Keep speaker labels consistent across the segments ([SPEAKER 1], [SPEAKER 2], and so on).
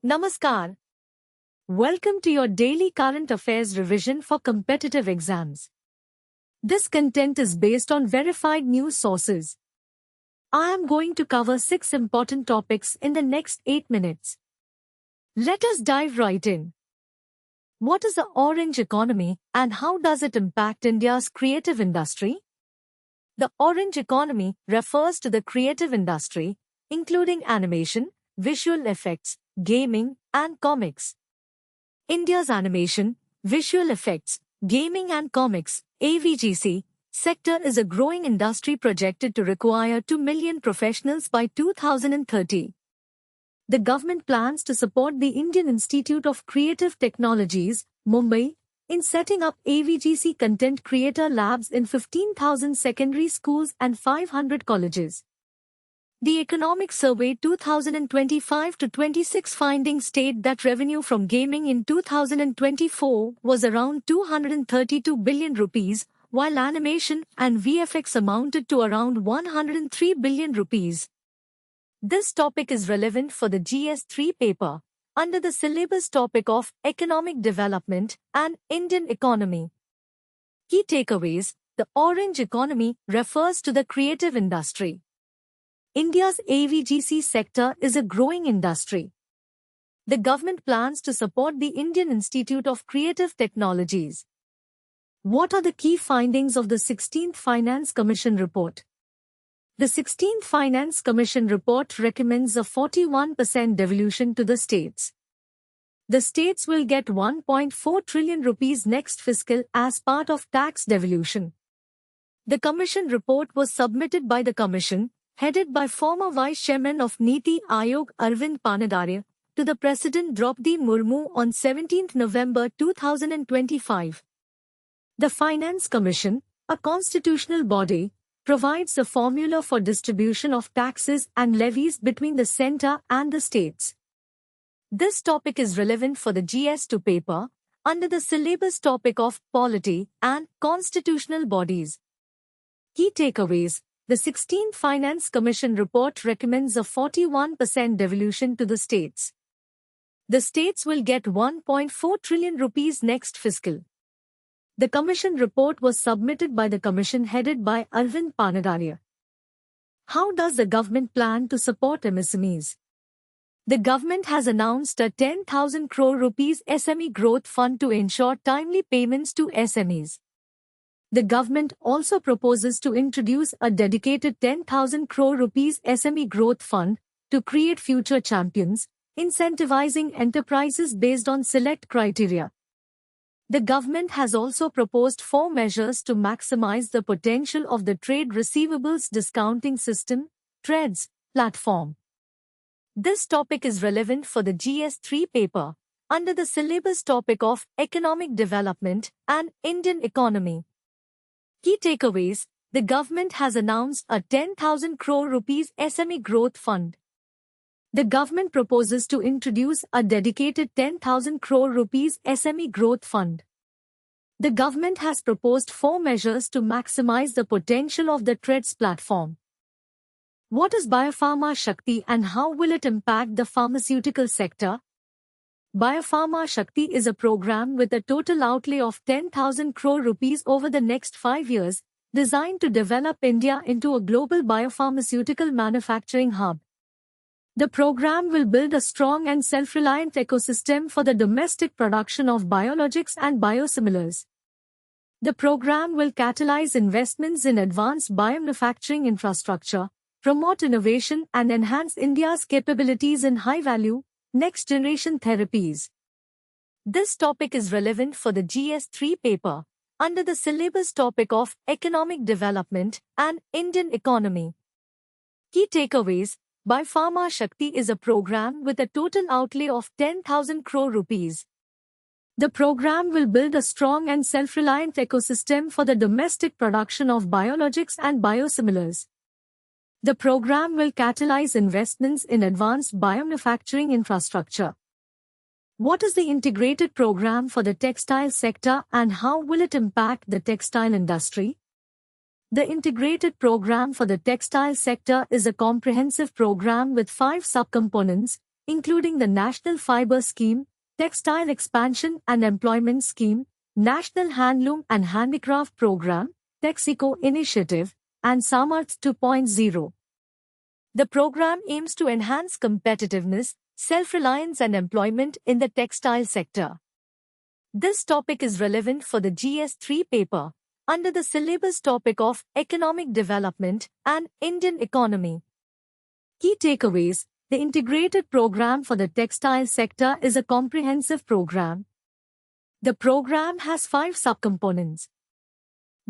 [SPEAKER 1] Namaskar. Welcome to your daily current affairs revision for competitive exams. This content is based on verified news sources. I am going to cover 6 important topics in the next 8 minutes. Let us dive right in. What is the orange economy and how does it impact India's creative industry? The orange economy refers to the creative industry, including animation, visual effects, gaming, and comics. India's animation, visual effects, gaming and comics (AVGC) sector is a growing industry projected to require 2 million professionals by 2030. The government plans to support the Indian Institute of Creative Technologies, Mumbai, in setting up AVGC content creator labs in 15,000 secondary schools and 500 colleges. The Economic Survey 2025-26 findings state that revenue from gaming in 2024 was around 232 billion rupees, while animation and VFX amounted to around 103 billion rupees. This topic is relevant for the GS3 paper, under the syllabus topic of Economic Development and Indian Economy. Key takeaways: the orange economy refers to the creative industry. India's AVGC sector is a growing industry. The government plans to support the Indian Institute of Creative Technologies. What are the key findings of the 16th Finance Commission report? The 16th Finance Commission report recommends a 41% devolution to the states. The states will get 1.4 trillion rupees next fiscal as part of tax devolution. The Commission report was submitted by the Commission, headed by former Vice Chairman of Niti Aayog Arvind Panadarya, to the President Draupadi Murmu on 17 November 2025. The Finance Commission, a constitutional body, provides the formula for distribution of taxes and levies between the centre and the states. This topic is relevant for the GS2 paper, under the syllabus topic of Polity and Constitutional Bodies. Key takeaways: the 16th Finance Commission report recommends a 41% devolution to the states. The states will get 1.4 trillion rupees next fiscal. The Commission report was submitted by the Commission headed by Arvind Panadarya. How does the government plan to support MSMEs? The government has announced a 10,000 crore rupees SME growth fund to ensure timely payments to SMEs. The government also proposes to introduce a dedicated 10,000 crore rupees SME growth fund to create future champions, incentivizing enterprises based on select criteria. The government has also proposed 4 measures to maximize the potential of the Trade Receivables Discounting System (TReDS) platform. This topic is relevant for the GS3 paper, under the syllabus topic of Economic Development and Indian Economy. Key takeaways: the government has announced a 10,000 crore rupees SME growth fund. The government proposes to introduce a dedicated 10,000 crore rupees SME growth fund. The government has proposed 4 measures to maximize the potential of the TReDS platform. What is Biopharma Shakti and how will it impact the pharmaceutical sector? Biopharma Shakti is a program with a total outlay of 10,000 crore rupees over the next 5 years, designed to develop India into a global biopharmaceutical manufacturing hub. The program will build a strong and self-reliant ecosystem for the domestic production of biologics and biosimilars. The program will catalyze investments in advanced biomanufacturing infrastructure, promote innovation and enhance India's capabilities in high-value, next-generation therapies. This topic is relevant for the GS3 paper, under the syllabus topic of Economic Development and Indian Economy. Key takeaways: Biopharma Shakti is a program with a total outlay of 10,000 crore rupees. The program will build a strong and self-reliant ecosystem for the domestic production of biologics and biosimilars. The program will catalyze investments in advanced biomanufacturing infrastructure. What is the integrated program for the textile sector and how will it impact the textile industry? The integrated program for the textile sector is a comprehensive program with 5 subcomponents, including the National Fiber Scheme, Textile Expansion and Employment Scheme, National Handloom and Handicraft Program, Texeco Initiative, and Samarth 2.0. The program aims to enhance competitiveness, self-reliance and employment in the textile sector. This topic is relevant for the GS3 paper under the syllabus topic of Economic Development and Indian Economy. Key takeaways: the integrated program for the textile sector is a comprehensive program. The program has 5 subcomponents.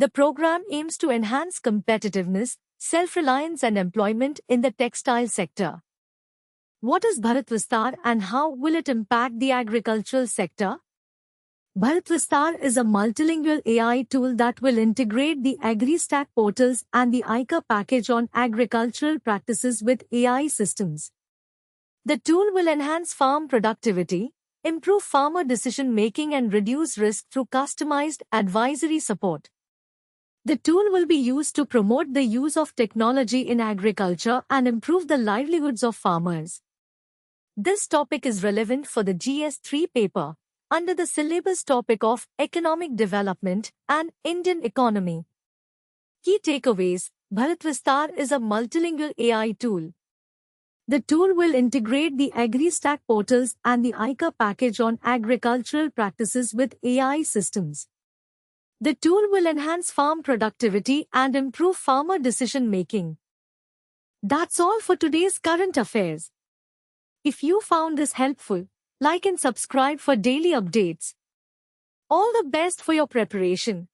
[SPEAKER 1] The program aims to enhance competitiveness, self-reliance and employment in the textile sector. What is Bharat Vistar and how will it impact the agricultural sector? Bharat Vistar is a multilingual AI tool that will integrate the AgriStack portals and the ICA package on agricultural practices with AI systems. The tool will enhance farm productivity, improve farmer decision-making and reduce risk through customized advisory support. The tool will be used to promote the use of technology in agriculture and improve the livelihoods of farmers. This topic is relevant for the GS3 paper under the syllabus topic of Economic Development and Indian Economy. Key takeaways: Bharat Vistar is a multilingual AI tool. The tool will integrate the AgriStack portals and the ICA package on agricultural practices with AI systems. The tool will enhance farm productivity and improve farmer decision-making. That's all for today's current affairs. If you found this helpful, like and subscribe for daily updates. All the best for your preparation.